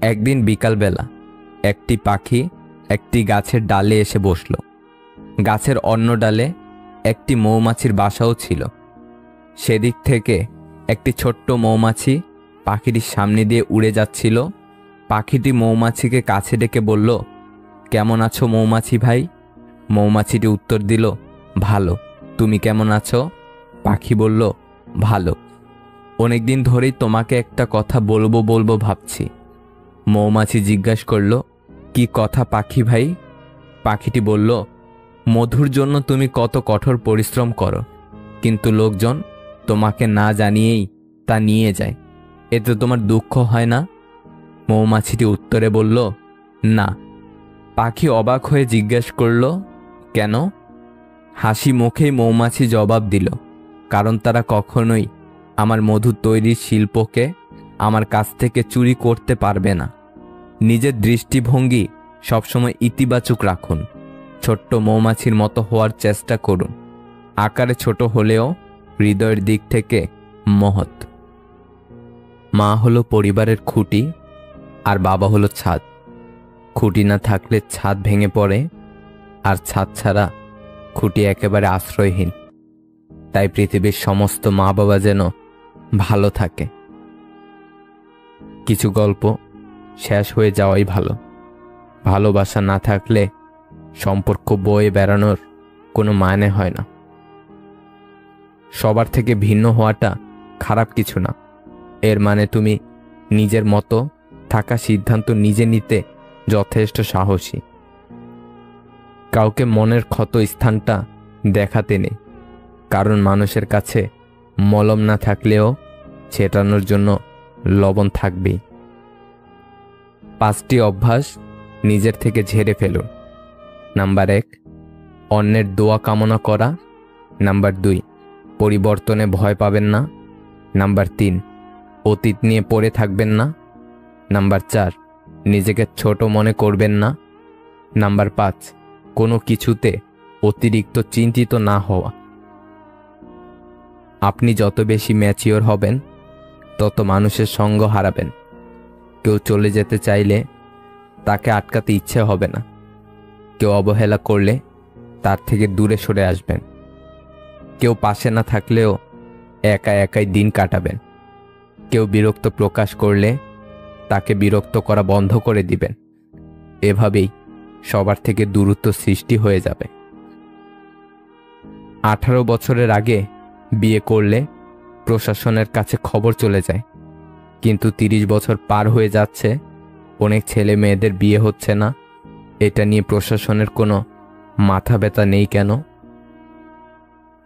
একদিন বিকালবেলা একটি পাখি একটি গাছের ডালে এসে বসল। গাছের অন্য ডালে একটি মৌমাছির বাসাও ছিল। সেদিক থেকে একটি ছোট্ট মৌমাছি পাখিটির সামনে দিয়ে উড়ে যাচ্ছিল। পাখিটি মৌমাছিকে কাছে ডেকে বলল, কেমন আছো মৌমাছি ভাই? মৌমাছিটি উত্তর দিল, ভালো। তুমি কেমন আছো? পাখি বলল, ভালো। অনেকদিন ধরেই তোমাকে একটা কথা বলবো বলবো ভাবছি। মৌমাছি জিজ্ঞাসা করল, কি কথা পাখি ভাই? পাখিটি বলল, মধুর জন্য তুমি কত কঠোর পরিশ্রম করো, কিন্তু লোকজন তোমাকে না জানিয়েই তা নিয়ে যায়। এতে তোমার দুঃখ হয় না? মৌমাছিটি উত্তরে বলল, না। পাখি অবাক হয়ে জিজ্ঞাসা করল, কেন? হাসি মুখেই মৌমাছি জবাব দিল, কারণ তারা কখনোই আমার মধু তৈরির শিল্পকে আমার কাছ থেকে চুরি করতে পারবে না। নিজের দৃষ্টিভঙ্গি সবসময় ইতিবাচক রাখুন। ছোট্ট মৌমাছির মতো হওয়ার চেষ্টা করুন। আকারে ছোট হলেও হৃদয়ের দিক থেকে মহৎ। মা হলো পরিবারের খুঁটি, আর বাবা হলো ছাদ। খুঁটি না থাকলে ছাদ ভেঙে পড়ে, আর ছাদ ছাড়া খুঁটি একেবারে আশ্রয়হীন। তাই পৃথিবীর সমস্ত মা বাবা যেন ভালো থাকে। কিছু গল্প শেষ হয়ে যাওয়াই ভালো। ভালোবাসা না থাকলে সম্পর্ক বয়ে বেড়ানোর কোনো মানে হয় না। সবার থেকে ভিন্ন হওয়াটা খারাপ কিছু না। এর মানে তুমি নিজের মতো থাকা সিদ্ধান্ত নিজে নিতে যথেষ্ট সাহসী। কাউকে মনের ক্ষত স্থানটা দেখাতে নেই, কারণ মানুষের কাছে মলম না থাকলেও ছেটানোর জন্য লবণ থাকবেই। 5টি অভ্যাস নিজের থেকে ঝেড়ে ফেলুন। নাম্বার 1, অন্যের দোয়া কামনা করা। নাম্বার 2, পরিবর্তনে ভয় পাবেন না। নাম্বার 3, অতীত নিয়ে পড়ে থাকবেন না। নাম্বার 4, নিজেকে ছোট মনে করবেন না। নাম্বার 5, কোনো কিছুতে অতিরিক্ত চিন্তিত না হওয়া। আপনি যত বেশি ম্যাচিওর হবেন, তত মানুষের সঙ্গ হারাবেন। কেউ চলে যেতে চাইলে তাকে আটকাতে ইচ্ছে হবে না। কেউ অবহেলা করলে তার থেকে দূরে সরে আসবেন। কেউ পাশে না থাকলেও একা একাই দিন কাটাবেন। কেউ বিরক্ত প্রকাশ করলে তাকে বিরক্ত করা বন্ধ করে দিবেন। এভাবেই সবার থেকে দূরত্ব সৃষ্টি হয়ে যাবে। 18 বছরের আগে বিয়ে করলে প্রশাসনের কাছে খবর চলে যায়, কিন্তু 30 বছর পার হয়ে যাচ্ছে, অনেক ছেলে মেয়েদের বিয়ে হচ্ছে না। এটা নিয়ে প্রশাসনের কোনো মাথা ব্যথা নেই কেন?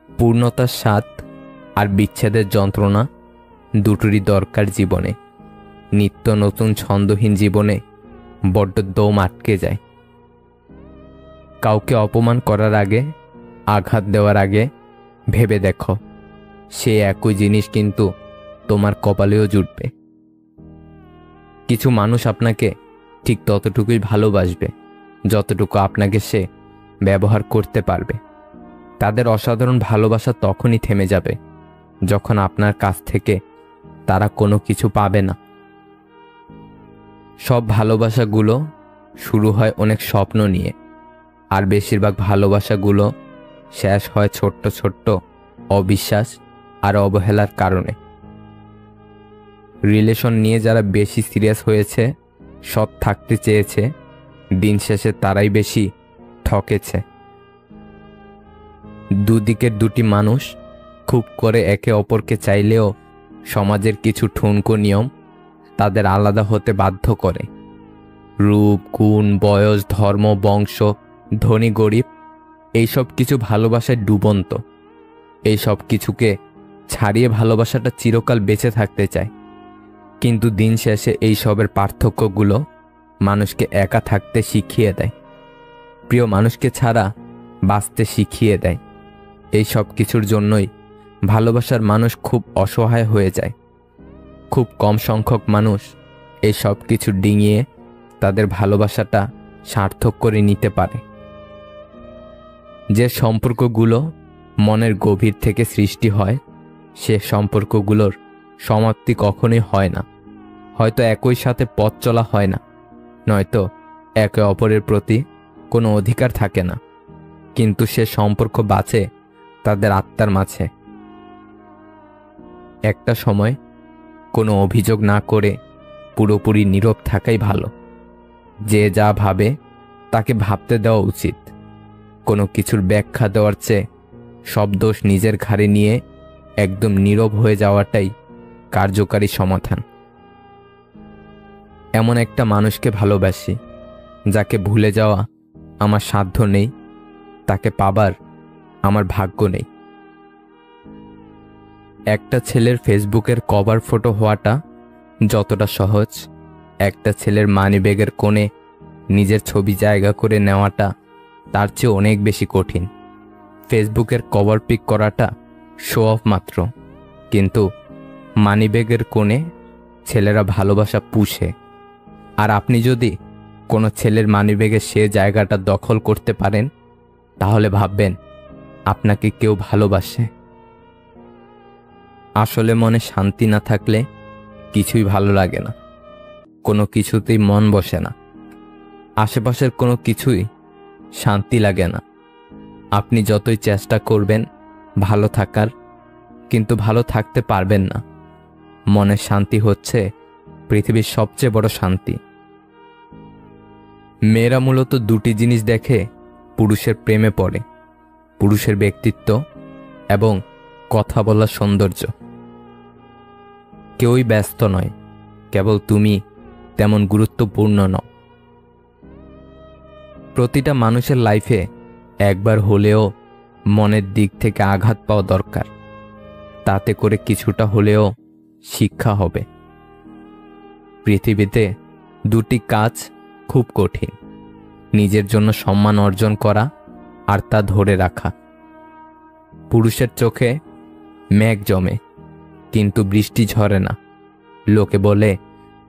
পূর্ণতার স্বাদ আর বিচ্ছেদের যন্ত্রণা দুটোরই দরকার জীবনে। নিত্য নতুন ছন্দহীন জীবনে বড্ড দম আটকে যায়। কাউকে অপমান করার আগে, আঘাত দেওয়ার আগে ভেবে দেখো, সে একই জিনিস কিন্তু তোমার কপালেও জুটবে। কিছু মানুষ আপনাকে ঠিক ততটুকুই ভালোবাসবে যতটুকু আপনাকে সে ব্যবহার করতে পারবে। তাদের অসাধারণ ভালোবাসা তখনই থেমে যাবে যখন আপনার কাছ থেকে তারা কোনো কিছু পাবে না। সব ভালোবাসাগুলো শুরু হয় অনেক স্বপ্ন নিয়ে, আর বেশিরভাগ ভালোবাসাগুলো শেষ হয় ছোট্ট ছোট্ট অবিশ্বাস আর অবহেলার কারণে। রিলেশন নিয়ে যারা বেশি সিরিয়াস হয়েছে, সৎ থাকতে চেয়েছে, দিন শেষে তারাই বেশি ঠকেছে। দুদিকের দুটি মানুষ খুব করে একে অপরকে চাইলেও সমাজের কিছু ঠুনকো নিয়ম তাদের আলাদা হতে বাধ্য করে। রূপ, গুণ, বয়স, ধর্ম, বংশ, ধনী গরিব, এইসব কিছু ভালোবাসায় ডুবন্ত। এই সব কিছুকে ছাড়িয়ে ভালোবাসাটা চিরকাল বেঁচে থাকতে চায়, কিন্তু দিন শেষে এই সবের পার্থক্যগুলো মানুষকে একা থাকতে শিখিয়ে দেয়, প্রিয় মানুষকে ছাড়া বাঁচতে শিখিয়ে দেয়। এই সব কিছুর জন্যই ভালোবাসার মানুষ খুব অসহায় হয়ে যায়। খুব কম সংখ্যক মানুষ এই সব কিছু ডিঙিয়ে তাদের ভালোবাসাটা সার্থক করে নিতে পারে। যে সম্পর্কগুলো মনের গভীর থেকে সৃষ্টি হয়, সে সম্পর্কগুলোর সমাপ্তি কখনোই হয় না। হয়তো একই সাথে পথ চলা হয় না, নয়তো একে অপরের প্রতি কোনো অধিকার থাকে না, কিন্তু সে সম্পর্ক বাঁচে তাদের আত্মার মাঝে। একটা সময় কোনো অভিযোগ না করে পুরোপুরি নীরব থাকাই ভালো। যে যা ভাবে তাকে ভাবতে দেওয়া উচিত। কোনো কিছুর ব্যাখ্যা দেওয়ার চেয়ে সব দোষ নিজের ঘাড়ে নিয়ে একদম নীরব হয়ে যাওয়াটাই কার্যকারী সমাধান। এমন একটা মানুষকে ভালোবাসি যাকে ভুলে যাওয়া আমার সাধ্য নেই, তাকে পাবার আমার ভাগ্য নেই। একটা ছেলের ফেসবুকের কভার ফটো হওয়াটা যতটা সহজ, একটা ছেলের মানিব্যাগের কোণে নিজের ছবি জায়গা করে নেওয়াটা তার চেয়ে অনেক বেশি কঠিন। ফেসবুকের কভার পিক করাটা শো অফ মাত্র, কিন্তু মানিব্যাগের কোণে ছেলেরা ভালোবাসা পুষে। আর আপনি যদি কোনো ছেলের মানিব্যাগে সে জায়গাটা দখল করতে পারেন, তাহলে ভাববেন আপনাকে কেউ ভালোবাসে। আসলে মনে শান্তি না থাকলে কিছুই ভালো লাগে না, কোনো কিছুতেই মন বসে না, আশেপাশের কোনো কিছুই শান্তি লাগে না। আপনি যতই চেষ্টা করবেন ভালো থাকার, কিন্তু ভালো থাকতে পারবেন না। মনের শান্তি হচ্ছে পৃথিবীর সবচেয়ে বড় শান্তি। মেয়েরা মূলত দুটি জিনিস দেখে পুরুষের প্রেমে পড়ে: পুরুষের ব্যক্তিত্ব এবং কথা বলার সৌন্দর্য। কেউই ব্যস্ত নয়, কেবল তুমি তেমন গুরুত্বপূর্ণ নও। প্রতিটা মানুষের লাইফে একবার হলেও মনের দিক থেকে আঘাত পাওয়া দরকার, তাতে করে কিছুটা হলেও শিক্ষা হবে। পৃথিবীতে দুটি কাজ খুব কঠিন: নিজের জন্য সম্মান অর্জন করা আর তা ধরে রাখা। পুরুষের চোখে মেঘ জমে, কিন্তু বৃষ্টি ঝরে না। লোকে বলে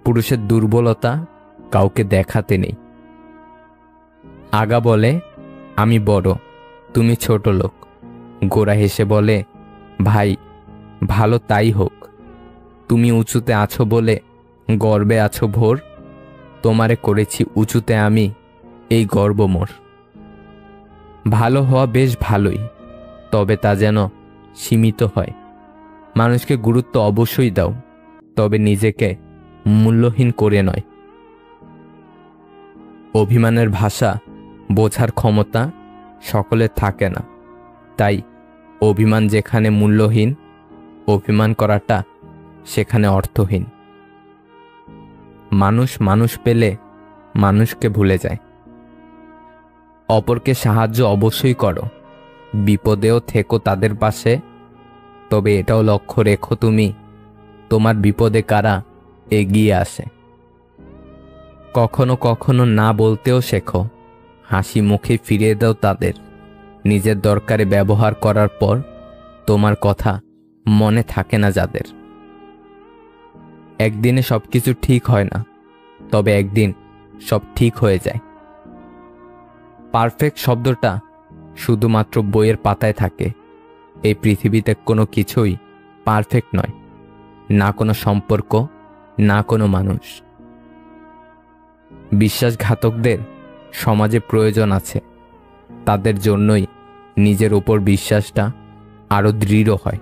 পুরুষের দুর্বলতা কাউকে দেখাতে নেই। আগা বলে আমি বড়, তুমি ছোট লোক। গোরা হেসে বলে ভাই ভালো তাই হোক, তুমি উঁচুতে আছো বলে গর্বে আছো ভোর, তোমারে করেছি উঁচুতে আমি, এই গর্ব মোর। ভালো হওয়া বেশ ভালোই, তবে তা যেন সীমিত হয়। মানুষকে গুরুত্ব অবশ্যই দাও, তবে নিজেকে মূল্যহীন করে নয়। অভিমানের ভাষা বোঝার ক্ষমতা সকলের থাকে না, তাই অভিমান যেখানে মূল্যহীন, অভিমান করাটা সেখানে অর্থহীন। মানুষ মানুষ পেলে মানুষকে ভুলে যায়। অপরকে সাহায্য অবশ্যই করো, বিপদেও থেকো তাদের পাশে, তবে এটাও লক্ষ্য রেখো তুমি তোমার বিপদে কারা এগিয়ে আসে। কখনো কখনো না বলতেও শেখো, হাসি মুখে ফিরিয়ে দাও তাদের। নিজের দরকারে ব্যবহার করার পর তোমার কথা মনে থাকে না যাদের। একদিনে সবকিছু ঠিক হয় না, তবে একদিন সব ঠিক হয়ে যায়। পারফেক্ট শব্দটা শুধুমাত্র বইয়ের পাতায় থাকে। এই পৃথিবীতে কোনো কিছুই পারফেক্ট নয়, না কোনো সম্পর্ক, না কোনো মানুষ। বিশ্বাসঘাতকদের সমাজে প্রয়োজন আছে, তাদের জন্যই নিজের উপর বিশ্বাসটা আরো দৃঢ় হয়।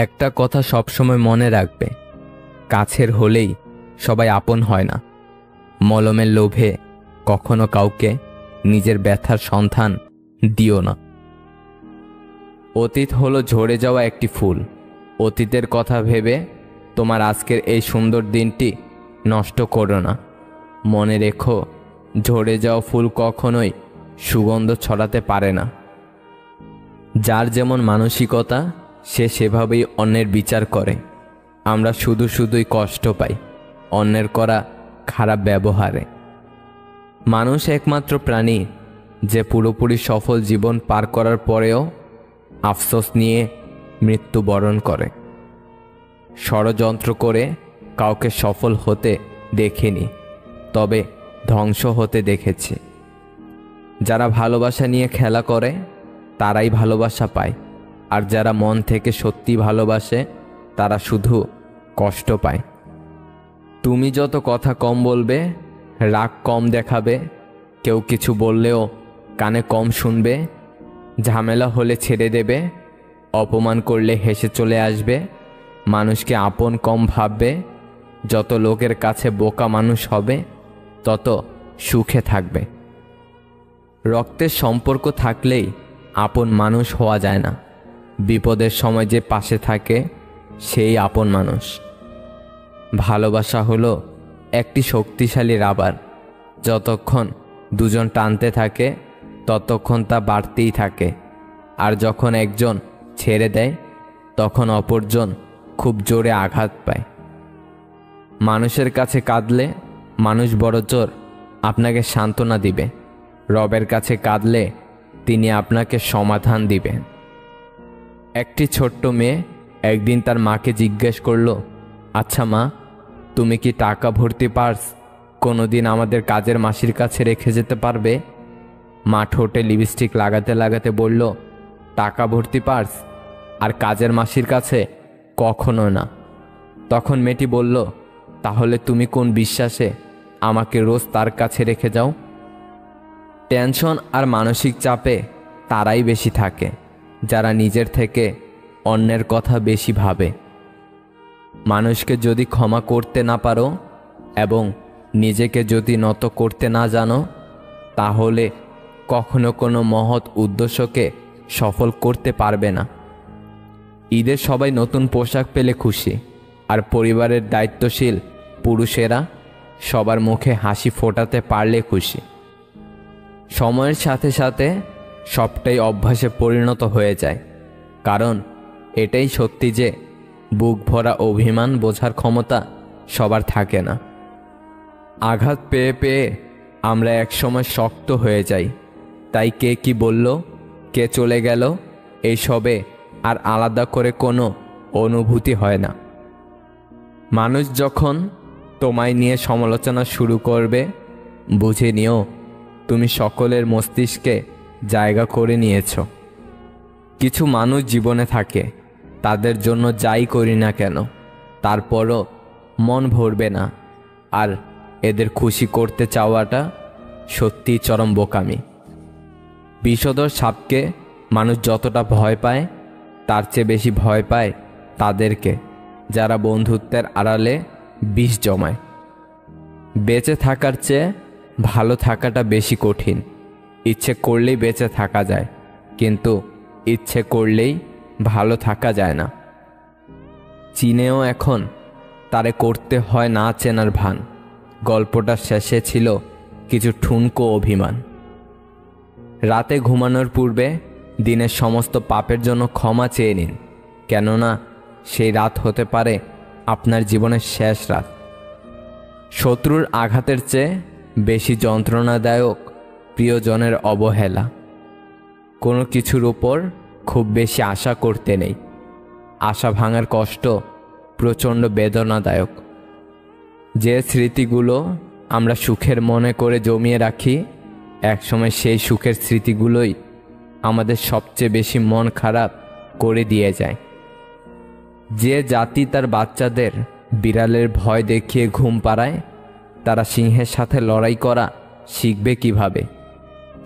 একটা কথা সবসময় মনে রাখবে, কাছের হলেই সবাই আপন হয় না। মলমের লোভে কখনো কাউকে নিজের ব্যথার সন্ধান দিও না। অতীত হলো ঝরে যাওয়া একটি ফুল। অতীতের কথা ভেবে তোমার আজকের এই সুন্দর দিনটি নষ্ট করো না। মনে রেখো, ঝরে যাওয়া ফুল কখনোই সুগন্ধ ছড়াতে পারে না। যার যেমন মানসিকতা সে সেভাবেই অন্যের বিচার করে। আমরা শুধুই কষ্ট পাই অন্যের করা খারাপ ব্যবহারে। মানুষ একমাত্র প্রাণী যে পুরোপুরি সফল জীবন পার করার পরেও আফসোস নিয়ে মৃত্যুবরণ করে। ষড়যন্ত্র করে কাউকে সফল হতে দেখিনি, তবে ধ্বংস হতে দেখেছি। যারা ভালোবাসা নিয়ে খেলা করে তারাই ভালোবাসা পায়, আর যারা মন থেকে সত্যি ভালোবাসে তারা শুধু কষ্ট পায়। তুমি যত কথা কম বলবে, রাগ কম দেখাবে, কেউ কিছু বললেও কানে কম শুনবে, ঝামেলা হলে ছেড়ে দেবে, অপমান করলে হেসে চলে আসবে, মানুষকে আপন কম ভাববে, যত লোকের কাছে বোকা মানুষ হবে তত সুখে থাকবে। রক্তের সম্পর্ক থাকলেই আপন মানুষ হওয়া যায় না, বিপদের সময় যে পাশে থাকে সেই আপন মানুষ। ভালোবাসা হলো একটি শক্তিশালী রাবার, যতক্ষণ দুজন টানতে থাকে ততক্ষণ তা বাড়তেই থাকে, আর যখন একজন ছেড়ে দেয় তখন অপরজন খুব জোরে আঘাত পায়। মানুষের কাছে কাঁদলে মানুষ বড়জোর আপনাকে সান্ত্বনা দিবে, রবের কাছে কাঁদলে তিনি আপনাকে সমাধান দিবেন। একটি ছোট্ট মেয়ে একদিন তার মাকে জিজ্ঞেস করলো, আচ্ছা মা, তুমি কি টাকা ভর্তি পার্স কোনোদিন আমাদের কাজের মাসির কাছে রেখে যেতে পারবে? মা ঠোঁটে লিপস্টিক লাগাতে লাগাতে বলল, টাকা ভর্তি পার্স আর কাজের মাসির কাছে? কখনো না। তখন মেয়েটি বলল, তাহলে তুমি কোন বিশ্বাসে আমাকে রোজ তার কাছে রেখে যাও? টেনশন আর মানসিক চাপে তারাই বেশি থাকে যারা নিজের থেকে অন্যের কথা বেশি ভাবে। মানুষকে যদি ক্ষমা করতে না পারো এবং নিজেকে যদি নত করতে না জানো, তাহলে কখনো কোনো মহৎ উদ্দেশ্যকে সফল করতে পারবে না। ঈদের সবাই নতুন পোশাক পেলে খুশি, আর পরিবারের দায়িত্বশীল পুরুষেরা সবার মুখে হাসি ফোটাতে পারলে খুশি। সময়ের সাথে সাথে সবটাই অভ্যাসে পরিণত হয়ে যায়, কারণ এটাই সত্যি যে বুক ভরা অভিমান বোঝার ক্ষমতা সবার থাকে না। আঘাত পেয়ে পেয়ে আমরা একসময় শক্ত হয়ে যাই, তাই কে কি বলল, কে চলে গেল, এইসবে আর আলাদা করে কোনো অনুভূতি হয় না। মানুষ যখন তোমায় নিয়ে সমালোচনা শুরু করবে, বুঝে নিও তুমি সকলের মস্তিষ্কে জায়গা করে নিয়েছ। কিছু মানুষ জীবনে থাকে, তাদের জন্য যাই করি না কেন তারপরও মন ভরবে না, আর এদের খুশি করতে চাওয়াটা সত্যিই চরম বোকামি। বিষধর সাপকে মানুষ যতটা ভয় পায়, তার চেয়ে বেশি ভয় পায় তাদেরকে যারা বন্ধুত্বের আড়ালে বিষ জমায়। বেঁচে থাকার চেয়ে ভালো থাকাটা বেশি কঠিন। ইচ্ছে করলেই বেঁচে থাকা যায়, কিন্তু ইচ্ছে করলেই ভালো থাকা যায় না। চীনেও এখন তারে করতে হয় না চেনার ভান। গল্পটার শেষে ছিল কিছু ঠুনকো অভিমান। রাতে ঘুমানোর পূর্বে দিনের সমস্ত পাপের জন্য ক্ষমা চেয়ে নিন, কেননা সেই রাত হতে পারে আপনার জীবনের শেষ রাত। শত্রুর আঘাতের চেয়ে বেশি যন্ত্রণাদায়ক প্রিয়জনের অবহেলা। কোনো কিছুর উপর খুব বেশি আশা করতে নেই, আশা ভাঙার কষ্ট প্রচণ্ড বেদনাদায়ক। যে স্মৃতিগুলো আমরা সুখের মনে করে জমিয়ে রাখি, একসময় সেই সুখের স্মৃতিগুলোই আমাদের সবচেয়ে বেশি মন খারাপ করে দিয়ে যায়। যে জাতি তার বাচ্চাদের বিড়ালের ভয় দেখিয়ে ঘুম পাড়ায়, তারা সিংহের সাথে লড়াই করা শিখবে কিভাবে?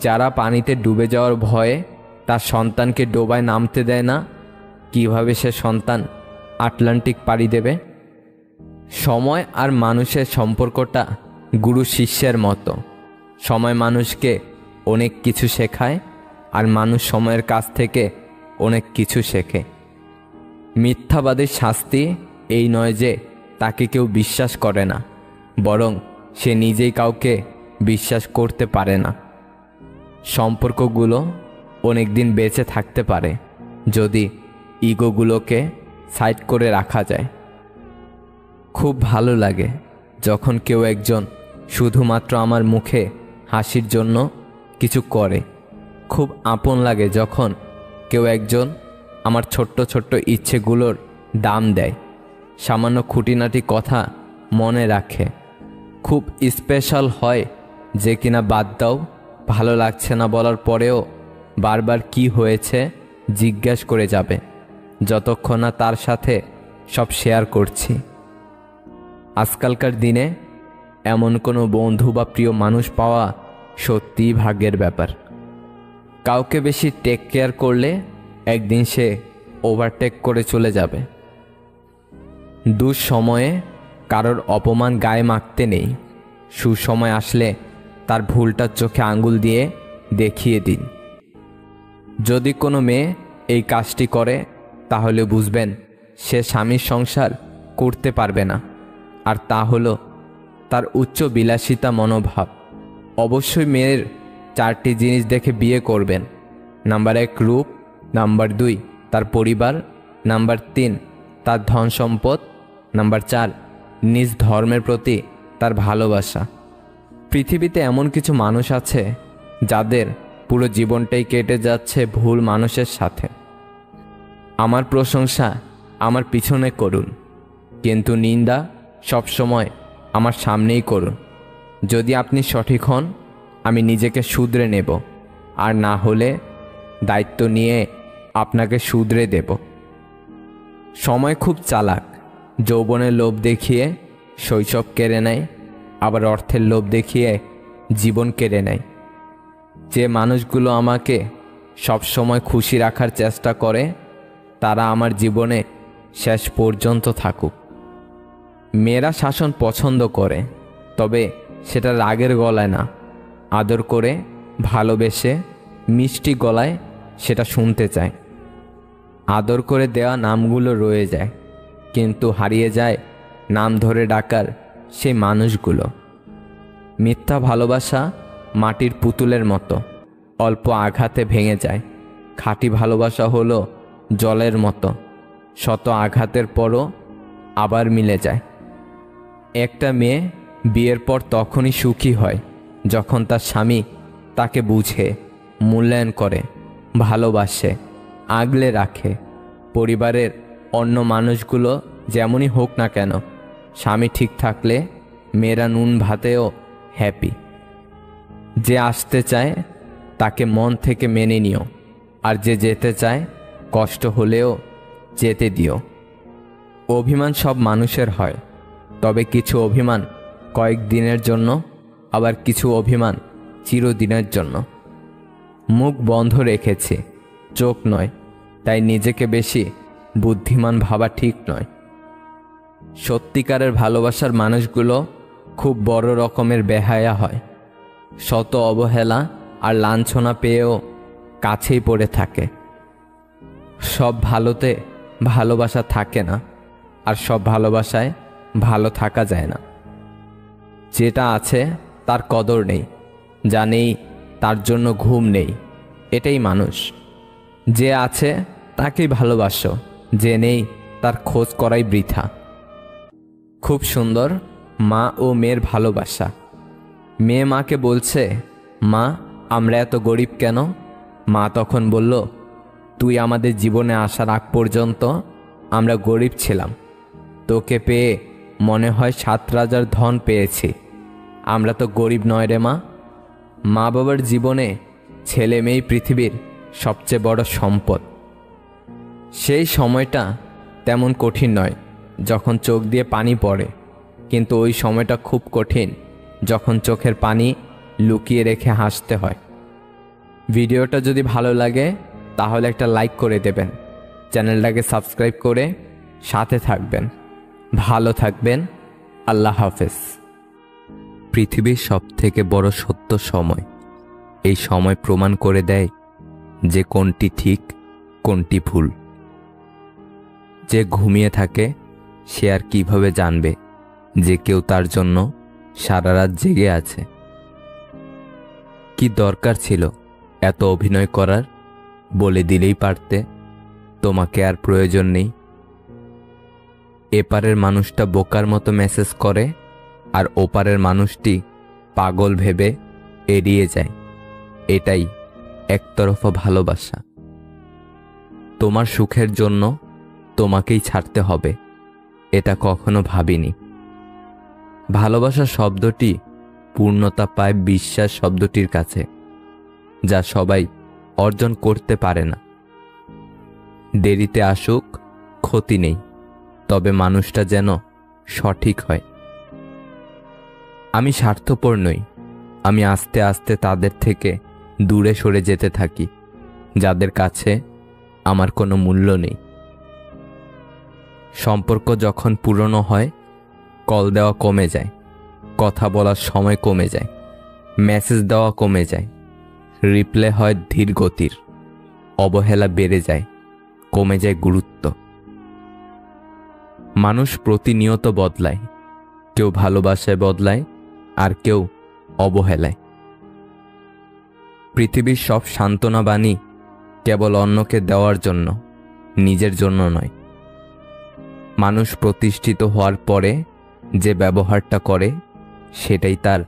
যারা পানিতে ডুবে যাওয়ার ভয়ে তার সন্তানকে ডোবায় নামতে দেয় না, কিভাবে সে সন্তান আটলান্টিক পাড়ি দেবে? সময় আর মানুষের সম্পর্কটা গুরু শিষ্যের মতো। সময় মানুষকে অনেক কিছু শেখায়, আর মানুষ সময়ের কাছ থেকে অনেক কিছু শেখে। মিথ্যাবাদীর শাস্তি এই নয় যে তাকে কেউ বিশ্বাস করে না, বরং সে নিজেই কাউকে বিশ্বাস করতে পারে না। সম্পর্কগুলো অনেক দিন বেঁচে থাকতে পারে যদি ইগোগুলোকে সাইড করে রাখা যায়। খুব ভালো লাগে যখন কেউ একজন শুধুমাত্র আমার মুখে হাসির জন্য কিছু করে। খুব আপন লাগে যখন কেউ একজন আমার ছোট্ট ছোট্ট ইচ্ছেগুলোর দাম দেয়, সামান্য খুঁটিনাটি কথা মনে রাখে। খুব স্পেশাল হয় যে কিনা বাদ দাও, ভালো লাগছে না বলার পরেও বারবার কি হয়েছে জিজ্ঞাসা করে যাবে, যতক্ষণ না তার সাথে সব শেয়ার করছি। আজকালকার দিনে এমন কোনো বন্ধু বা প্রিয় মানুষ পাওয়া সত্যিই ভাগ্যের ব্যাপার। কাউকে বেশি টেক কেয়ার করলে একদিন সে ওভারটেক করে চলে যাবে। দুঃসময়ে কারোর অপমান গায়ে মাখতে নেই, সুসময় আসলে তার ভুলটার চোখে আঙ্গুল দিয়ে দেখিয়ে দিন। যদি কোনো মেয়ে এই কাজটি করে তাহলে বুঝবেন সে স্বামীর সংসার করতে পারবে না, আর তা হলো তার উচ্চ বিলাসিতা মনোভাব। অবশ্যই মেয়ের 4টি জিনিস দেখে বিয়ে করবেন। নাম্বার 1 রূপ, নাম্বার 2 তার পরিবার, নাম্বার 3 তার ধন সম্পদ, নাম্বার 4 নিজ ধর্মের প্রতি তার ভালোবাসা। পৃথিবীতে এমন কিছু মানুষ আছে যাদের পুরো জীবনটাই কেটে যাচ্ছে ভুল মানুষের সাথে। আমার প্রশংসা আমার পিছনে করুন, কিন্তু নিন্দা সবসময় আমার সামনেই করুন। যদি আপনি সঠিক হন আমি নিজেকে শুধরে নেব, আর না হলে দায়িত্ব নিয়ে আপনাকে শুধরে দেব। সময় খুব চালাক, যৌবনের লোভ দেখিয়ে শৈশব কেড়ে নেয়, আবার অর্থের লোভ দেখিয়ে জীবন কেড়ে নেয়। যে মানুষগুলো আমাকে সবসময় খুশি রাখার চেষ্টা করে তারা আমার জীবনে শেষ পর্যন্ত থাকুক। মেয়েরা শাসন পছন্দ করে, তবে সেটা রাগের গলায় না, আদর করে ভালোবেসে মিষ্টি গলায় সেটা শুনতে চায়। আদর করে দেওয়া নামগুলো রয়ে যায়, কিন্তু হারিয়ে যায় নাম ধরে ডাকার সেই মানুষগুলো। মিথ্যা ভালোবাসা মাটির পুতুলের মতো, অল্প আঘাতে ভেঙে যায়। খাঁটি ভালোবাসা হলো জলের মতো, শত আঘাতের পরও আবার মিলে যায়। একটা মেয়ে বিয়ের পর তখনই সুখী হয় যখন তার স্বামী তাকে বুঝে, মূল্যায়ন করে, ভালোবাসে, আগলে রাখে। পরিবারের অন্য মানুষগুলো যেমনই হোক না কেন, স্বামী ঠিক থাকলে মেয়েরা নুন ভাতেও হ্যাপি। যে আসতে চায় তাকে মন থেকে মেনে নিও, আর যে যেতে চায় কষ্ট হলেও যেতে দিও। অভিমান সব মানুষের হয়, তবে কিছু অভিমান কয়েকদিনের জন্য, আবার কিছু অভিমান চিরদিনের জন্য। মুখ বন্ধ রেখেছি, চোখ নয়, তাই নিজেকে বেশি বুদ্ধিমান ভাবা ঠিক নয়। সত্যিকারের ভালোবাসার মানুষগুলো খুব বড় রকমের বেহায়া হয়, শত অবহেলা আর লাঞ্ছনা পেয়েও কাছেই পড়ে থাকে। সব ভালোতে ভালোবাসা থাকে না, আর সব ভালোবাসায় ভালো থাকা যায় না। যেটা আছে তার কদর নেই, যা নেই তার জন্য ঘুম নেই, এটাই মানুষ। যে আছে তাকেই ভালোবাসো, যে নেই তার খোঁজ করাই বৃথা। খুব সুন্দর মা ও মেয়ের ভালোবাসা। মেয়ে মাকে বলছে, মা আমরা এত গরিব কেন? মা তখন বলল, তুই আমাদের জীবনে আসার আগ পর্যন্ত আমরা গরিব ছিলাম, তোকে পেয়ে মনে হয় 7 রাজার ধন পেয়েছি। আমরা তো গরিব নয় রে মা। মা বাবার জীবনে ছেলে মেয়েই পৃথিবীর সবচেয়ে বড় সম্পদ। সেই সময়টা তেমন কঠিন নয় যখন চোখ দিয়ে পানি পড়ে, কিন্তু ওই সময়টা খুব কঠিন যখন চোখের পানি লুকিয়ে রেখে হাসতে হয়। ভিডিওটা যদি ভালো লাগে তাহলে একটা লাইক করে দেবেন, চ্যানেলটাকে সাবস্ক্রাইব করে সাথে থাকবেন। ভালো থাকবেন। আল্লাহ হাফেজ। পৃথিবীর সবথেকে বড় সত্য সময়। এই সময় প্রমাণ করে দেয় যে কোনটি ঠিক কোনটি ভুল। যে ঘুমিয়ে থাকে সে আর কিভাবে জানবে যে কেউ তার জন্য সারা রাত জেগে আছে। কি দরকার ছিল এত অভিনয় করার? বলে দিলেই পারতে তোমাকে আর প্রয়োজন নেই। এপারের মানুষটা বোকার মতো মেসেজ করে, আর ওপারের মানুষটি পাগল ভেবে এড়িয়ে যায়। এটাই একতরফা ভালোবাসা। তোমার সুখের জন্য তোমাকেই ছাড়তে হবে, এটা কখনো ভাবিনি। ভালোবাসা শব্দটি পূর্ণতা পায় বিশ্বাস শব্দটির কাছে, যা সবাই অর্জন করতে পারে না। দেরিতে আসুক ক্ষতি নেই, তবে মানুষটা যেন সঠিক হয়। আমি স্বার্থপর নই। আমি আস্তে আস্তে তাদের থেকে দূরে সরে যেতে থাকি, যাদের কাছে আমার কোনো মূল্য নেই। সম্পর্ক যখন পুরনো হয়, কল দেওয়া কমে যায়, কথা বলার সময় কমে যায়, মেসেজ দেওয়া কমে যায়, রিপ্লে হয় ধীর গতির, অবহেলা বেড়ে যায়, কমে যায় গুরুত্ব। মানুষ প্রতিনিয়ত বদলায়, কেউ ভালোবাসায় বদলায়, আর কেউ অবহেলায়। পৃথিবীর সব সান্ত্বনা বাণী কেবল অন্যকে দেওয়ার জন্য, নিজের জন্য নয়। মানুষ প্রতিষ্ঠিত হওয়ার পরে যে ব্যবহারটা করে, সেটাই তার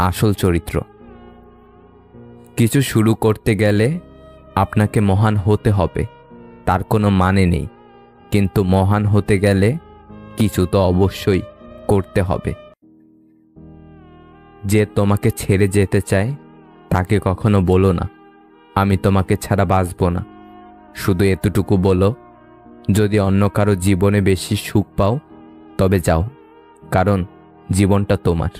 আসল চরিত্র। কিছু শুরু করতে গেলে আপনাকে মহান হতে হবে, তার কোনো মানে নেই। কিন্তু মহান হতে গেলে কিছু তো অবশ্যই করতে হবে। যে তোমাকে ছেড়ে যেতে চায়, তাকে কখনো বলো না, আমি তোমাকে ছাড়া বাঁচব না। শুধু এতটুকু বলো, যদি অন্য কারো জীবনে বেশি সুখ পাও, তবে যাও, কারণ জীবনটা তোমার।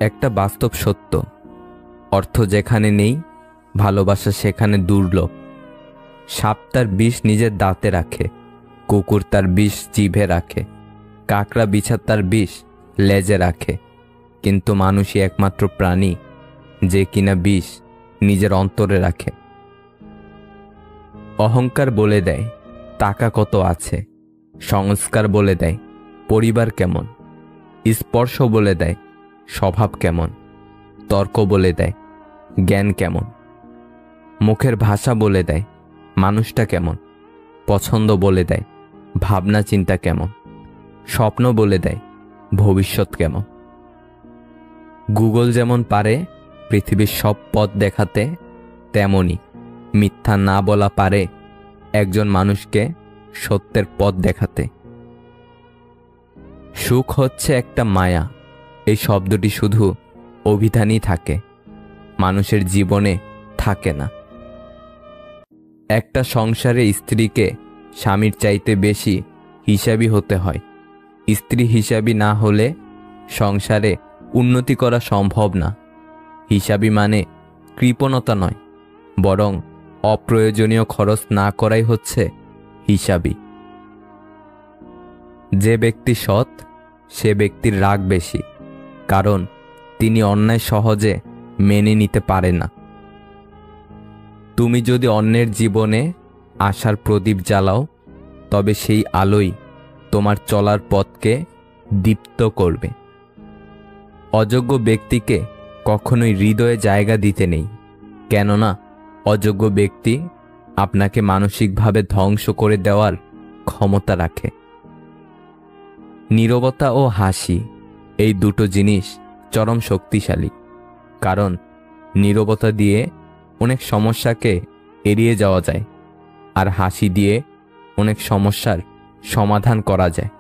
একটা বাস্তব সত্য, অর্থ যেখানে নেই, ভালোবাসা সেখানে দুর্লভ। সাপ তার বিষ নিজের দাঁতে রাখে, কুকুর তার বিষ জিভে রাখে, কাকড়া বিছা তার বিষ লেজে রাখে, কিন্তু মানুষই একমাত্র প্রাণী যে কিনা বিষ নিজের অন্তরে রাখে। অহংকার বলে দেয় টাকা কত আছে, সংস্কার বলে দেয় পরিবার কেমন, স্পর্শ বলে দেয় স্বভাব কেমন, তর্ক বলে দেয় জ্ঞান কেমন, মুখের ভাষা বলে দেয় মানুষটা কেমন, পছন্দ বলে দেয় ভাবনা চিন্তা কেমন, স্বপ্ন বলে দেয় ভবিষ্যৎ কেমন। গুগল যেমন পারে পৃথিবীর সব পথ দেখাতে, তেমনি মিথ্যা না বলা পারে একজন মানুষকে সত্যের পথ দেখাতে। সুখ হচ্ছে একটা মায়া, এই শব্দটি শুধু অভিধানই থাকে, মানুষের জীবনে থাকে না। একটা সংসারে স্ত্রীকে স্বামীর চাইতে বেশি হিসাবি হতে হয়। স্ত্রী হিসাবি না হলে সংসারে উন্নতি করা সম্ভব না। হিসাবি মানে কৃপণতা নয়, বরং অপ্রয়োজনীয় খরচ না করাই হচ্ছে হিসাবি। যে ব্যক্তি সৎ, সে ব্যক্তির রাগ বেশি, কারণ তিনি অন্যায় সহজে মেনে নিতে পারে না। তুমি যদি অন্যের জীবনে আশার প্রদীপ জ্বালাও, তবে সেই আলোই তোমার চলার পথকে দীপ্ত করবে। অযোগ্য ব্যক্তিকে কখনোই হৃদয়ে জায়গা দিতে নেই, কেননা অযোগ্য ব্যক্তি আপনাকে মানসিকভাবে ধ্বংস করে দেওয়ার ক্ষমতা রাখে। নীরবতা ও হাসি, এই দুটো জিনিস চরম শক্তিশালী, কারণ নীরবতা দিয়ে অনেক সমস্যাকে এড়িয়ে যাওয়া যায়, আর হাসি দিয়ে অনেক সমস্যার সমাধান করা যায়।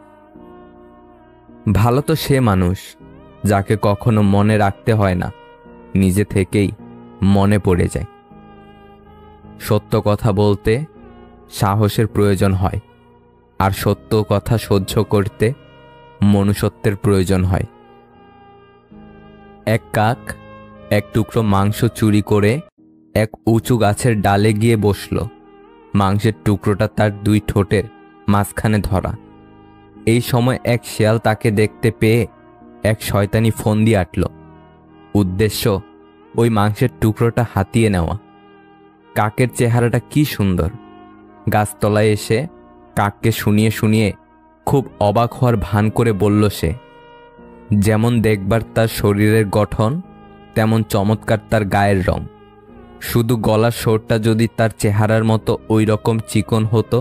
ভালো তো সে মানুষ যাকে কখনো মনে রাখতে হয় না, নিজে থেকেই মনে পড়ে যায়। সত্য কথা বলতে সাহসের প্রয়োজন হয়, আর সত্য কথা সহ্য করতে মনুষ্যত্বের প্রয়োজন হয়। এক কাক এক টুকরো মাংস চুরি করে এক উঁচু গাছের ডালে গিয়ে বসল। মাংসের টুকরোটা তার দুই ঠোঁটের মাঝখানে ধরা। এই সময় এক শেয়াল তাকে দেখতে পেয়ে এক শয়তানি ফন্দি আঁটল। উদ্দেশ্য ওই মাংসের টুকরোটা হাতিয়ে নেওয়া। কাকের চেহারাটা কি সুন্দর! গাছতলায় এসে কাককে শুনিয়ে শুনিয়ে খুব অবাক হওয়ার ভান করে বলল সে, যেমন দেখবার তার শরীরের গঠন, তেমন চমৎকার তার গায়ের রং। শুধু গলার স্বরটা যদি তার চেহারার মতো ওই রকম চিকন হতো,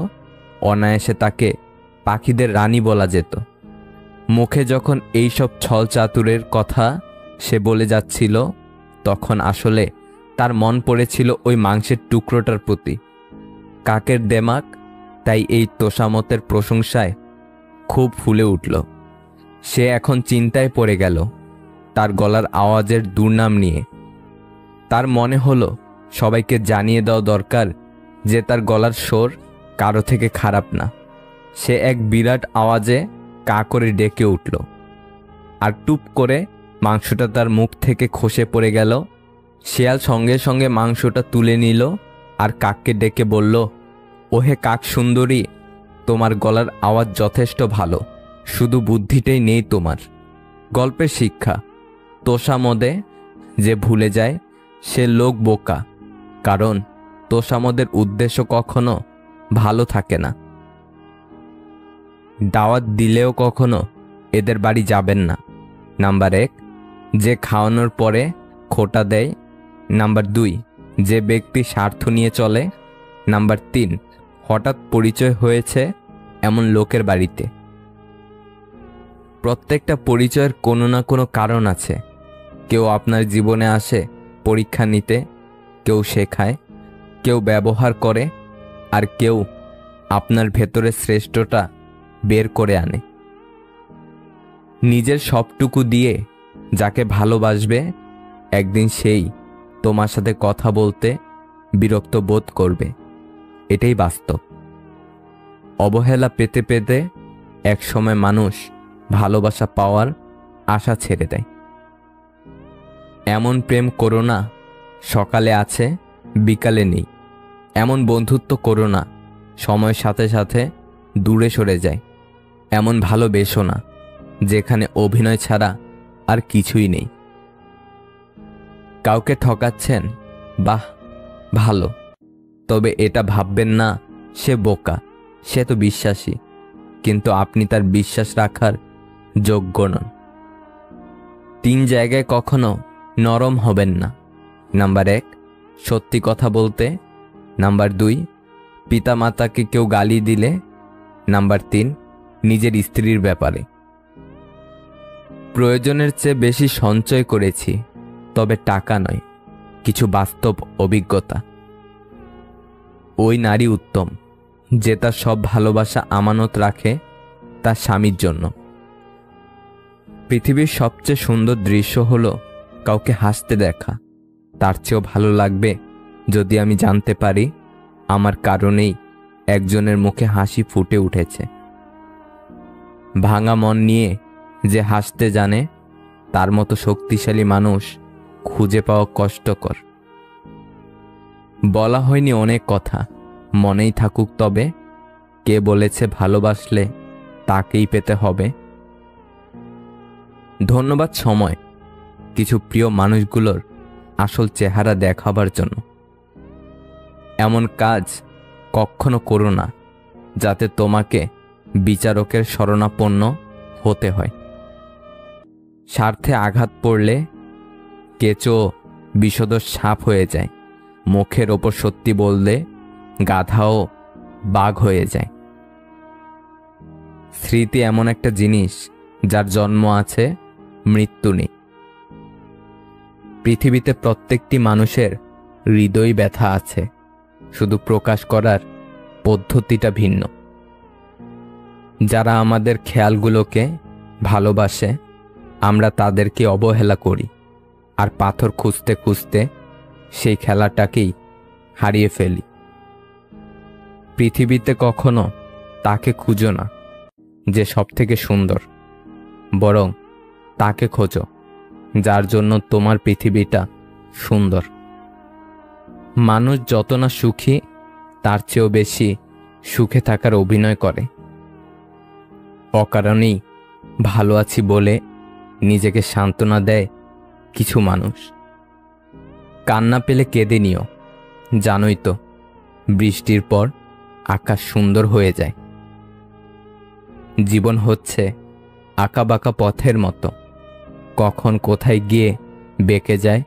অনায়াসে তাকে পাখিদের রানী বলা যেত। মুখে যখন এইসব ছল চাতুরের কথা সে বলে যাচ্ছিল, তখন আসলে তার মন পড়েছিল ওই মাংসের টুকরোটার প্রতি। কাকের দেমাক তাই এই তোষামতের প্রশংসায় খুব ফুলে উঠল। সে এখন চিন্তায় পড়ে গেল তার গলার আওয়াজের দুর্নাম নিয়ে। তার মনে হলো সবাইকে জানিয়ে দেওয়া দরকার যে তার গলার স্বর কারো থেকে খারাপ না। সে এক বিরাট আওয়াজে কা করে ডেকে উঠল, আর টুপ করে মাংসটা তার মুখ থেকে খসে পড়ে গেল। শিয়াল সঙ্গে সঙ্গে মাংসটা তুলে নিল আর কাককে ডেকে বলল, ওহে কাক সুন্দরী, তোমার গলার আওয়াজ যথেষ্ট ভালো, শুধু বুদ্ধিটাই নেই তোমার। গল্পের শিক্ষা, তোষামদে যে ভুলে যায় সে লোক বোকা, কারণ তোষামদের উদ্দেশ্য কখনো ভালো থাকে না। দাওয়াত দিলেও কখনো এদের বাড়ি যাবেন না। নাম্বার 1, যে খাওয়ানোর পরে খোটা দেয়। নাম্বার 2, যে ব্যক্তি স্বার্থ নিয়ে চলে। নাম্বার 3, হঠাৎ পরিচয় হয়েছে এমন লোকের বাড়িতে। প্রত্যেকটা পরিচয়ের কোনো না কোনো কারণ আছে। কেউ আপনার জীবনে আসে পরীক্ষা নিতে, কেউ শেখায়, কেউ ব্যবহার করে, আর কেউ আপনার ভেতরের শ্রেষ্ঠটা বের করে আনে। নিজের সবটুকু দিয়ে যাকে ভালোবাসবে, একদিন সেই তোমার সাথে কথা বলতে বিরক্ত বোধ করবে। এটাই বাস্তব। অবহেলা পেতে পেতে একসময় মানুষ ভালোবাসা পাওয়ার আশা ছেড়ে দেয়। এমন প্রেম করো না সকালে আছে বিকালে নেই। এমন বন্ধুত্ব করো না সময়ের সাথে সাথে দূরে সরে যায়। এমন ভালোবেসো না যেখানে অভিনয় ছাড়া আর কিছুই নেই। কাউকে ঠকাচ্ছেন, বাহ ভালো, তবে এটা ভাববেন না সে বোকা, সে তো বিশ্বাসী, কিন্তু আপনি তার বিশ্বাস রাখার যোগ্য নন। 3 জায়গায় কখনো নরম হবেন না। নাম্বার 1, সত্যি কথা বলতে। নাম্বার 2, পিতামাতাকে কেউ গালি দিলে। নাম্বার 3, নিজের স্ত্রীর ব্যাপারে। প্রয়োজনের চেয়ে বেশি সঞ্চয় করেছি, তবে টাকা নয়, কিছু বাস্তব অভিজ্ঞতা। ওই নারী উত্তম যে তার সব ভালোবাসা আমানত রাখে তার স্বামীর জন্য। পৃথিবীর সবচেয়ে সুন্দর দৃশ্য হলো কাউকে হাসতে দেখা। তার চেয়েও ভালো লাগবে যদি আমি জানতে পারি আমার কারণেই একজনের মুখে হাসি ফুটে উঠেছে। ভাঙা মন নিয়ে যে হাসতে জানে, তার মতো শক্তিশালী মানুষ খুঁজে পাওয়া কষ্টকর। বলা হয়নি অনেক কথা, মনেই থাকুক তবে। কে বলেছে ভালোবাসলে তাকেই পেতে হবে? ধন্যবাদ সময়, কিছু প্রিয় মানুষগুলোর আসল চেহারা দেখাবার জন্য। এমন কাজ কখনো করো না যাতে তোমাকে বিচারকের শরণাপন্ন হতে হয়। স্বার্থে আঘাত পড়লে কেঁচো বিষধর সাপ হয়ে যায়। মুখের ওপর সত্যি বললে গাধাও বাঘ হয়ে যায়। স্মৃতি এমন একটা জিনিস যার জন্ম আছে, মৃত্যু নেই। পৃথিবীতে প্রত্যেকটি মানুষের হৃদয় ব্যথা আছে, শুধু প্রকাশ করার পদ্ধতিটা ভিন্ন। যারা আমাদের খেয়ালগুলোকে ভালোবাসে, আমরা তাদেরকে অবহেলা করি, আর পাথর খুঁজতে খুঁজতে সেই খেলাটাকেই হারিয়ে ফেলি। পৃথিবীতে কখনো তাকে খুঁজো না যে সবথেকে সুন্দর, বরং তাকে খোঁজো যার জন্য তোমার পৃথিবীটা সুন্দর। মানুষ যত না সুখী তার চেয়েও বেশি সুখে থাকার অভিনয় করে। অকারণেই ভালো আছি বলে নিজেকে সান্ত্বনা দেয় কিছু মানুষ। কান্না পেলে কেঁদে নিও, জানোই তো বৃষ্টির পর আকাশ সুন্দর হয়ে যায়। জীবন হচ্ছে আঁকাবাঁকা পথের মতো, কখন কোথায় গিয়ে বেঁকে যায়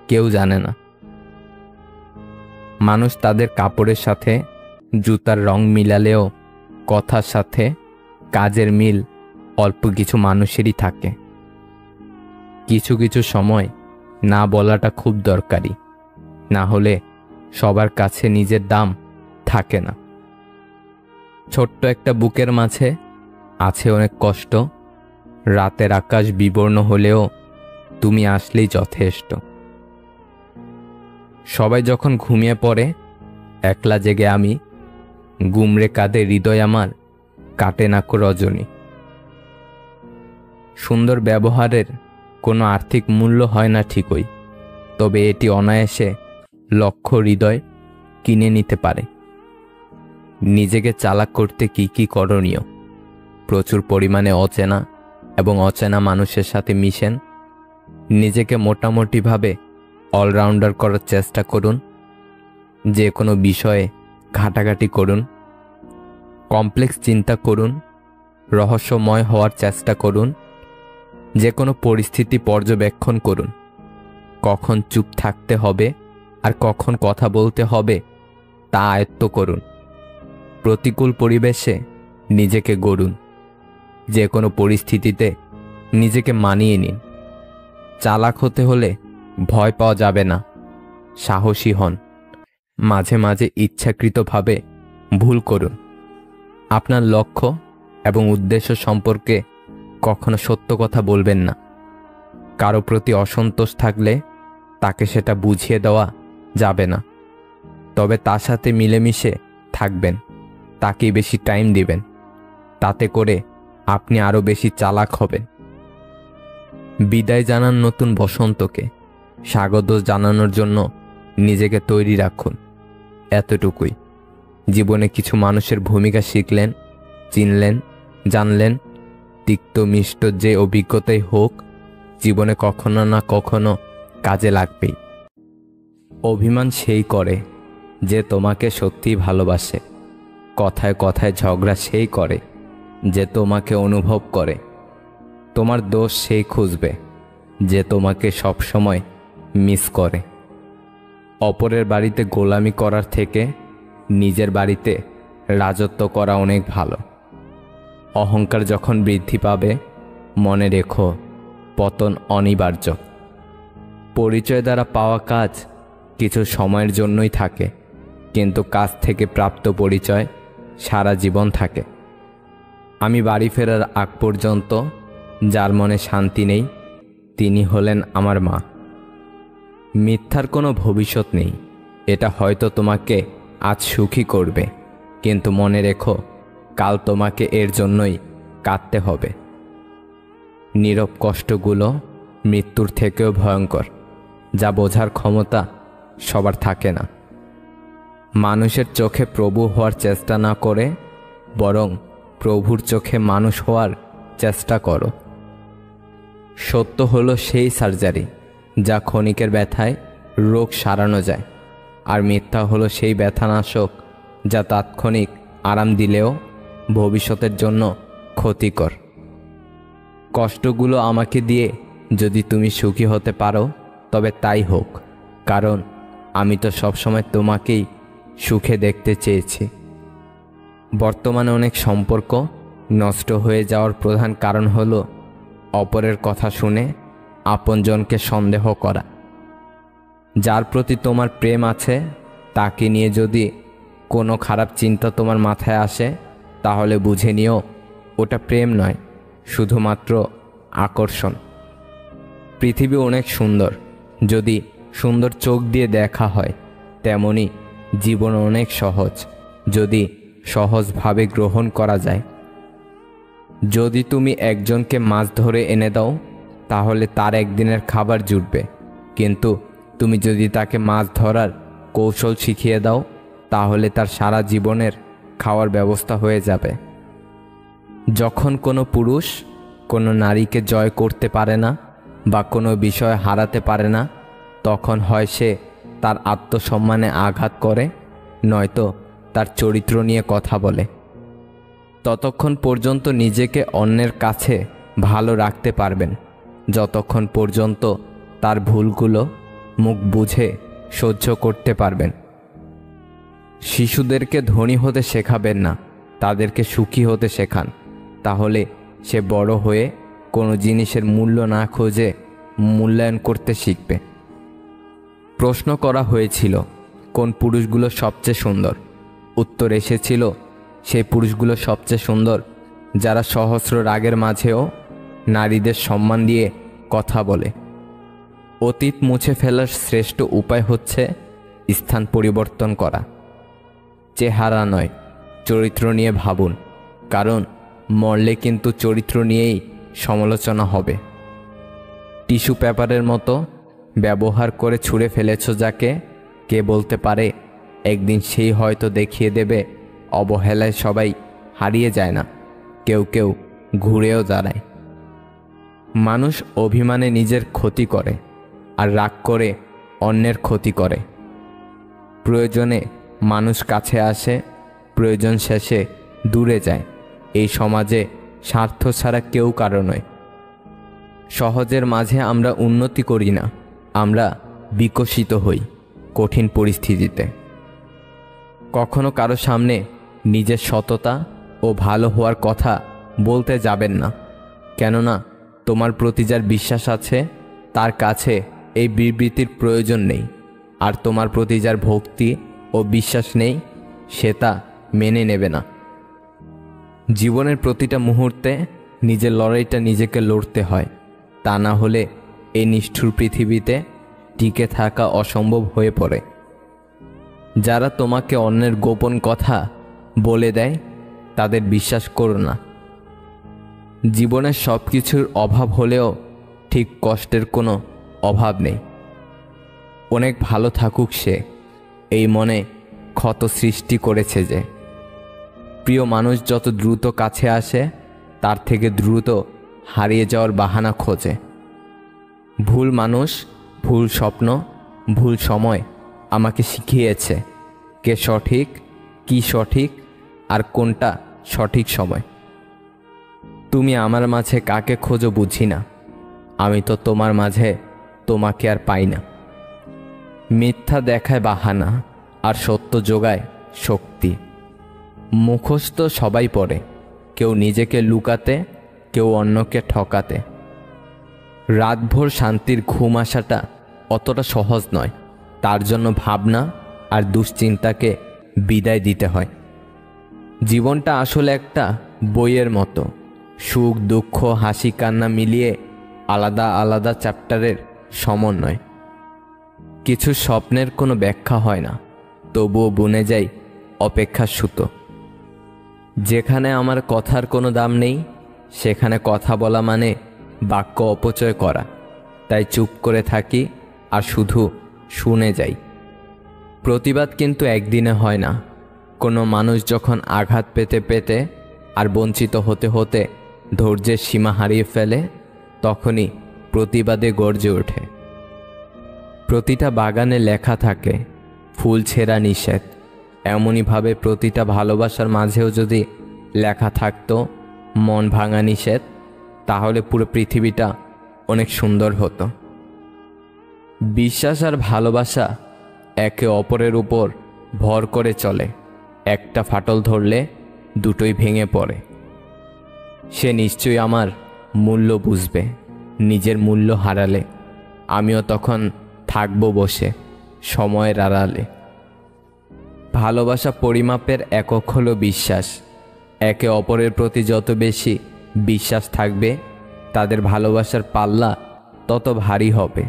কেউ জানে না। মানুষ তাদের কাপড়ের সাথে জুতার রং মিলালেও কথার সাথে কাজের মিল অল্প কিছু মানুষেরই থাকে। কিছু কিছু সময় না বলাটা খুব দরকারি, না হলে সবার কাছে নিজের দাম থাকে না। ছোট্ট একটা বুকের মাঝে আছে অনেক কষ্ট। রাতের আকাশ বিবর্ণ হলেও তুমি আসলেই যথেষ্ট। সবাই যখন ঘুমিয়ে পড়ে, একলা জেগে আমি, গুমরে কাঁদে হৃদয় আমার, কাটে না কো রজনী। সুন্দর ব্যবহারের কোনো আর্থিক মূল্য হয় না ঠিকই, তবে এটি অনায়াসে লক্ষ হৃদয় কিনে নিতে পারে। নিজেকে চালাক করতে কি কি করণীয়? প্রচুর পরিমাণে অচেনা এবং অচেনা মানুষের সাথে মিশেন। নিজেকে মোটামুটিভাবে অলরাউন্ডার করার চেষ্টা করুন। যে কোনো বিষয়ে ঘাটাঘাটি করুন। কমপ্লেক্স চিন্তা করুন। রহস্যময় হওয়ার চেষ্টা করুন। যে কোনো পরিস্থিতি পর্যবেক্ষণ করুন। কখন চুপ থাকতে হবে আর কখন কথা বলতে হবে তা আয়ত্ত করুন। প্রতিকূল পরিবেশে নিজেকে গড়ুন। যে কোনো পরিস্থিতিতে নিজেকে মানিয়ে নিন। চালাক হতে হলে ভয় পাওয়া যাবে না, সাহসী হন। মাঝে মাঝে ইচ্ছাকৃতভাবে ভুল করুন। আপনার লক্ষ্য এবং উদ্দেশ্য সম্পর্কে কখনো সত্য কথা বলবেন না। কারো প্রতি অসন্তোষ থাকলে তাকে সেটা বুঝিয়ে দেওয়া যাবে না, তবে তার সাথে মিলেমিশে থাকবেন, তাকেই বেশি টাইম দিবেন। তাতে করে আপনি আরও বেশি চালাক হবেন। বিদায় জানান নতুন বসন্তকে। স্বাগত জানানোর জন্য নিজেকে তৈরি রাখুন। এতটুকুই। জীবনে কিছু মানুষের ভূমিকা শিখলেন, চিনলেন, জানলেন। তিক্ত মিষ্ট যে অভিজ্ঞতাই হোক, জীবনে কখনো না কখনো কাজে লাগবেই। অভিমান সেই করে যে তোমাকে সত্যিই ভালোবাসে। কথায় কথায় ঝগড়া সেই করে যে তোমাকে অনুভব করে। তোমার দোষ সেই খুঁজবে যে তোমাকে সবসময় মিস করে। অপরের বাড়িতে গোলামি করার থেকে নিজের বাড়িতে রাজত্ব করা অনেক ভালো। অহংকার যখন বৃদ্ধি পাবে, মনে রেখো পতন অনিবার্য। পরিচয় দ্বারা পাওয়া কাজ কিছু সময়ের জন্যই থাকে, কিন্তু কাজ থেকে প্রাপ্ত পরিচয় সারা জীবন থাকে। আমি বাড়ি ফেরার আগ পর্যন্ত যার মনে শান্তি নেই, তিনি হলেন আমার মা। মিথ্যার কোনো ভবিষ্যৎ নেই। এটা হয়তো তোমাকে আজ সুখী করবে, কিন্তু মনে রেখো কাল তোমাকে এর জন্যই কাঁদতে হবে। নীরব কষ্টগুলো মৃত্যুর থেকেও ভয়ঙ্কর, যা বোঝার ক্ষমতা সবার থাকে না। মানুষের চোখে প্রভু হওয়ার চেষ্টা না করে বরং প্রভুর চোখে মানুষ হওয়ার চেষ্টা করো। সত্য হলো সেই সার্জারি যা ক্ষণিকের ব্যথায় রোগ সারানো যায়, আর মিথ্যা হলো সেই ব্যথানাশক যা তাৎক্ষণিক আরাম দিলেও ভবিষ্যতের জন্য ক্ষতিকর। কষ্টগুলো আমাকে দিয়ে যদি তুমি সুখী হতে পারো তবে তাই হোক, কারণ আমি তো সবসময় তোমাকেই সুখে দেখতে চেয়েছি। বর্তমানে অনেক সম্পর্ক নষ্ট হয়ে যাওয়ার প্রধান কারণ হলো অপরের কথা শুনে আপনজনকে সন্দেহ করা। যার প্রতি তোমার প্রেম আছে তাকে নিয়ে যদি কোনো খারাপ চিন্তা তোমার মাথায় আসে, তাহলে বুঝে নিও ওটা প্রেম নয়, শুধুমাত্র আকর্ষণ। পৃথিবী অনেক সুন্দর যদি সুন্দর চোখ দিয়ে দেখা হয়, তেমনি জীবন অনেক সহজ যদি সহজভাবে গ্রহণ করা যায়। যদি তুমি একজনকে মাছ ধরে এনে দাও তাহলে তার একদিনের খাবার জুটবে, কিন্তু তুমি যদি তাকে মাছ ধরার কৌশল শিখিয়ে দাও তাহলে তার সারা জীবনের খাওয়ার ব্যবস্থা হয়ে যাবে। যখন কোনো পুরুষ কোনো নারীকে জয় করতে পারে না বা কোনো বিষয় হারাতে পারে না, তখন হয় সে তার আত্মসম্মানে আঘাত করে, নয়তো তার চরিত্র নিয়ে কথা বলে। ততক্ষণ পর্যন্ত নিজেকে অন্যের কাছে ভালো রাখতে পারবেন যতক্ষণ পর্যন্ত তার ভুলগুলো মুখ বুঝে সহ্য করতে পারবেন। শিশুদেরকে ধনী হতে শেখাবেন না, তাদেরকে সুখী হতে শেখান, তাহলে সে বড় হয়ে কোনো জিনিসের মূল্য না খুঁজে মূল্যায়ন করতে শিখবে। প্রশ্ন করা হয়েছিল কোন পুরুষগুলো সবচেয়ে সুন্দর। উত্তর এসেছিল সেই পুরুষগুলো সবচেয়ে সুন্দর যারা সহস্র রাগের মাঝেও নারীদের সম্মান দিয়ে কথা বলে। অতীত মুছে ফেলার শ্রেষ্ঠ উপায় হচ্ছে স্থান পরিবর্তন করা। চেহারা নয়, চরিত্র নিয়ে ভাবুন, কারণ মরলে কিন্তু চরিত্র নিয়েই সমালোচনা হবে। টিস্যু পেপারের মতো ব্যবহার করে ছুঁড়ে ফেলেছ যাকে, কে বলতে পারে একদিন সেই হয়তো দেখিয়ে দেবে অবহেলায় সবাই হারিয়ে যায় না, কেউ কেউ ঘুরেও দাঁড়ায়। মানুষ অভিমানে নিজের ক্ষতি করে আর রাগ করে অন্যের ক্ষতি করে। প্রয়োজনে মানুষ কাছে আসে, প্রয়োজন শেষে দূরে যায়। এই সমাজে স্বার্থ ছাড়া কেউ কারো নয়। সহজের মাঝে আমরা উন্নতি করি না, আমরা বিকশিত হই কঠিন পরিস্থিতিতে। কখনো কারো সামনে নিজের সততা ও ভালো হওয়ার কথা বলতে যাবেন না, কেননা তোমার প্রতি যার বিশ্বাস আছে তার কাছে এই বিবৃতির প্রয়োজন নেই, আর তোমার প্রতি যার ভক্তি ও বিশ্বাস নেই সে তা মেনে নেবে না। জীবনের প্রতিটা মুহূর্তে নিজের লড়াইটা নিজেকে লড়তে হয়, তা না হলে এই নিষ্ঠুর পৃথিবীতে টিকে থাকা অসম্ভব হয়ে পড়ে। যারা তোমাকে অন্যের গোপন কথা বলে দেয় তাদের বিশ্বাস করো না। জীবনের সব কিছুর অভাব হলেও ঠিক কষ্টের কোনো অভাব নেই। অনেক ভালো থাকুক সে, এই মনে ক্ষত সৃষ্টি করেছে যে। প্রিয় মানুষ যত দ্রুত কাছে আসে তার থেকে দ্রুত হারিয়ে যাওয়ার বাহানা খোঁজে। ভুল মানুষ, ভুল স্বপ্ন, ভুল সময় আমাকে শিখিয়েছে কে সঠিক, কি সঠিক আর কোনটা সঠিক সময়। তুমি আমার মাঝে কাকে খোঁজো বুঝি না, আমি তো তোমার মাঝে তোমাকে আর পাই না। মিথ্যা দেখায় বাহানা আর সত্য যোগায় শক্তি। মুখস্থ সবাই পড়ে, কেউ নিজেকে লুকাতে, কেউ অন্যকে ঠকাতে। রাতভর শান্তির ঘুম আসাটা অতটা সহজ নয়, তার জন্য ভাবনা আর দুশ্চিন্তাকে বিদায় দিতে হয়। জীবনটা আসলে একটা বইয়ের মতো, সুখ দুঃখ হাসি কান্না মিলিয়ে আলাদা আলাদা চ্যাপ্টারের সমন্বয়। কিছু স্বপ্নের কোনো ব্যাখ্যা হয় না, তবুও বুনে যাই অপেক্ষার সুতো। যেখানে আমার কথার কোনো দাম নেই সেখানে কথা বলা মানে বাক্য অপচয় করা, তাই চুপ করে থাকি আর শুধু শুনে যাই। প্রতিবাদ কিন্তু একদিনে হয় না। কোনো মানুষ যখন আঘাত পেতে পেতে আর বঞ্চিত হতে হতে ধৈর্যের সীমা হারিয়ে ফেলে তখনই প্রতিবাদে গর্জে ওঠে। প্রতিটা বাগানে লেখা থাকে ফুল ছেঁড়া নিষেধ, এমনইভাবে প্রতিটা ভালোবাসার মাঝেও যদি লেখা থাকতো মন ভাঙা নিষেধ, তাহলে পুরো পৃথিবীটা অনেক সুন্দর হতো। বিশ্বাস আর ভালোবাসা একে অপরের উপর ভর করে চলে, একটা ফাটল ধরলে দুটোই ভেঙে পড়ে। সে নিশ্চয়ই আমার মূল্য বুঝবে, নিজের মূল্য হারালে আমিও তখন থাকবো বসে সময়ের আড়ালে। ভালোবাসা পরিমাপের একক হলো বিশ্বাস। একে অপরের প্রতি যত বেশি বিশ্বাস থাকবে তাদের ভালোবাসার পাল্লা তত ভারী হবে।